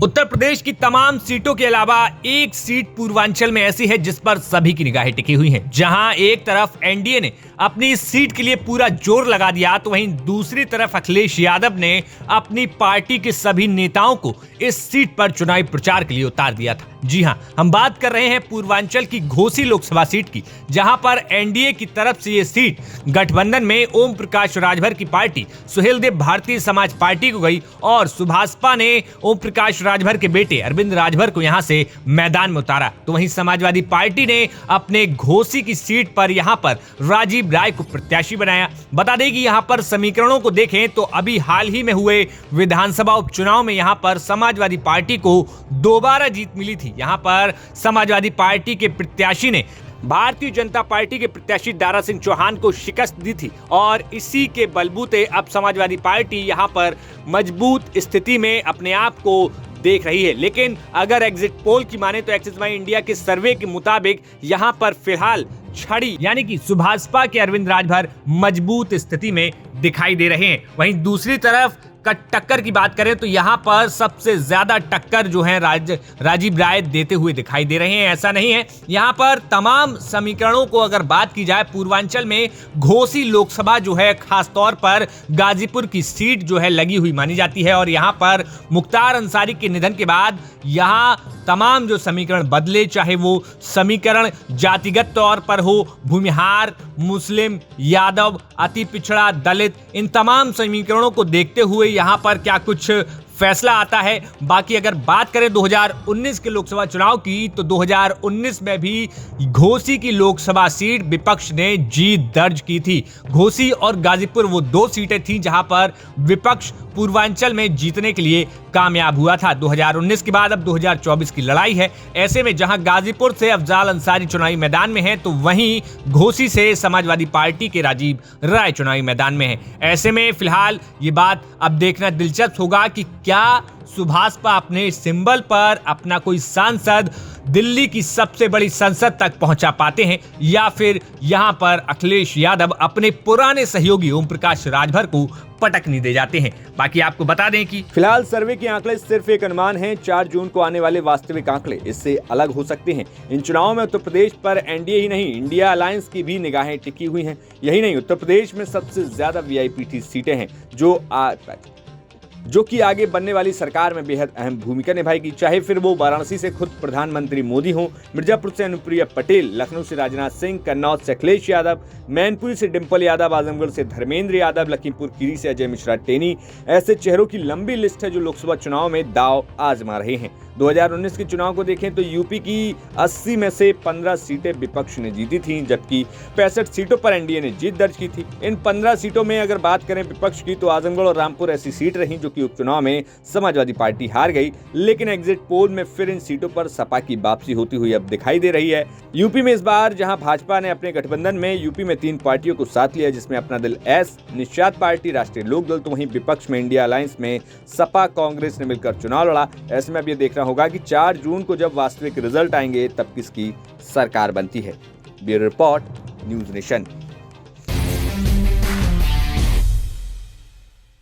उत्तर प्रदेश की तमाम सीटों के अलावा एक सीट पूर्वांचल में ऐसी है जिस पर सभी की निगाहें टिकी हुई हैं। जहां एक तरफ एनडीए ने अपनी इस सीट के लिए पूरा जोर लगा दिया, तो वहीं दूसरी तरफ अखिलेश यादव ने अपनी पार्टी के सभी नेताओं को इस सीट पर चुनावी प्रचार के लिए उतार दिया था। जी हां, हम बात कर रहे हैं पूर्वांचल की घोसी लोकसभा सीट की, जहां पर एनडीए की तरफ से ये सीट गठबंधन में ओम प्रकाश राजभर की पार्टी सुहेलदेव भारतीय समाज पार्टी को गई और सुभाषपा ने ओम प्रकाश राजभर के बेटे अरविंद राजभर को यहां से मैदान में उतारा। तो वहीं समाजवादी पार्टी ने अपने घोसी की सीट पर यहां पर राजीव राय को प्रत्याशी बनाया। बता दें कि यहां पर समीकरणों को देखें तो अभी हाल ही में हुए विधानसभा उपचुनाव में यहां पर समाजवादी पार्टी को दोबारा जीत मिली थी। यहां पर समाजवादी पार्टी के प्रत्याशी ने भारतीय जनता पार्टी के प्रत्याशी दारा सिंह चौहान को शिकस्त दी थी और इसी के बलबूते अब समाजवादी पार्टी यहां पर मजबूत स्थिति में अपने आप को देख रही है। लेकिन अगर एग्जिट पोल की माने तो एक्सिस वाई इंडिया के सर्वे के मुताबिक यहां पर फिलहाल छड़ी यानी कि सुभाषपा के अरविंद राजभर मजबूत स्थिति में दिखाई दे रहे हैं। वहीं दूसरी तरफ टक्कर की बात करें तो यहां पर सबसे ज्यादा टक्कर जो है राजीव राय देते हुए दिखाई दे रहे हैं। ऐसा नहीं है, यहां पर तमाम समीकरणों को अगर बात की जाए, पूर्वांचल में घोसी लोकसभा जो है खासतौर पर गाजीपुर की सीट जो है लगी हुई मानी जाती है और यहां पर मुख्तार अंसारी के निधन के बाद यहां तमाम जो समीकरण बदले, चाहे वो समीकरण जातिगत तौर पर हो, भूमिहार, मुस्लिम, यादव, अति पिछड़ा, दलित, इन तमाम समीकरणों को देखते हुए यहां पर क्या कुछ फैसला आता है। बाकी अगर बात करें 2019 के लोकसभा चुनाव की, तो 2019 में भी घोसी की लोकसभा सीट विपक्ष ने जीत दर्ज की थी। घोसी और गाजीपुर वो दो सीटें थीं जहां पर विपक्ष पूर्वांचल में जीतने के लिए कामयाब हुआ था। 2019 के बाद अब 2024 की लड़ाई है। ऐसे में जहां गाजीपुर से अफजाल अंसारी चुनावी मैदान में है, तो वहीं घोसी से समाजवादी पार्टी के राजीव राय चुनावी मैदान में है। ऐसे में फिलहाल ये बात अब देखना दिलचस्प होगा कि क्या सुभाषपा अपने सिंबल पर अपना कोई सांसद दिल्ली की सबसे बड़ी संसद तक पहुंचा पाते हैं या फिर यहां पर अखिलेश यादव अपने पुराने सहयोगी ओम प्रकाश राजभर को पटकनी दे जाते हैं। बाकी आपको बता दें कि फिलहाल सर्वे के आंकड़े सिर्फ एक अनुमान हैं। 4 जून को आने वाले वास्तविक आंकड़े इससे अलग हो सकते हैं। इन चुनावों में उत्तर प्रदेश पर एनडीए ही नहीं, इंडिया अलायंस की भी निगाहें टिकी हुई हैं। यही नहीं, उत्तर प्रदेश में सबसे ज्यादा वीआईपी सीटें हैं जो कि आगे बनने वाली सरकार में बेहद अहम भूमिका निभाएगी। चाहे फिर वो वाराणसी से खुद प्रधानमंत्री मोदी हो, मिर्जापुर से अनुप्रिया पटेल, लखनऊ से राजनाथ सिंह, कन्नौज से अखिलेश यादव, मैनपुरी से डिंपल यादव, आजमगढ़ से धर्मेंद्र यादव, लखीमपुर खीरी से अजय मिश्रा टेनी, ऐसे चेहरों की लंबी लिस्ट है जो लोकसभा चुनाव में दांव आजमा रहे हैं। 2019 के चुनाव को देखें तो यूपी की 80 में से 15 सीटें विपक्ष ने जीती थीं, जबकि 65 सीटों पर एनडीए ने जीत दर्ज की थी। इन 15 सीटों में अगर बात करें विपक्ष की, तो आजमगढ़ और रामपुर ऐसी सीट रहीं जो कि उपचुनाव में समाजवादी पार्टी हार गई। लेकिन एग्जिट पोल में फिर इन सीटों पर सपा की वापसी होती हुई अब दिखाई दे रही है। यूपी में इस बार जहां भाजपा ने अपने गठबंधन में यूपी में 3 पार्टियों को साथ लिया, जिसमें अपना दल एस, निषाद पार्टी, राष्ट्रीय लोक दल, तो वहीं विपक्ष में इंडिया अलायंस में सपा कांग्रेस ने मिलकर चुनाव लड़ा। ऐसे में अब ये देखना होगा कि 4 जून को जब वास्तविक रिजल्ट आएंगे तब किसकी सरकार बनती है। Bureau report, news nation.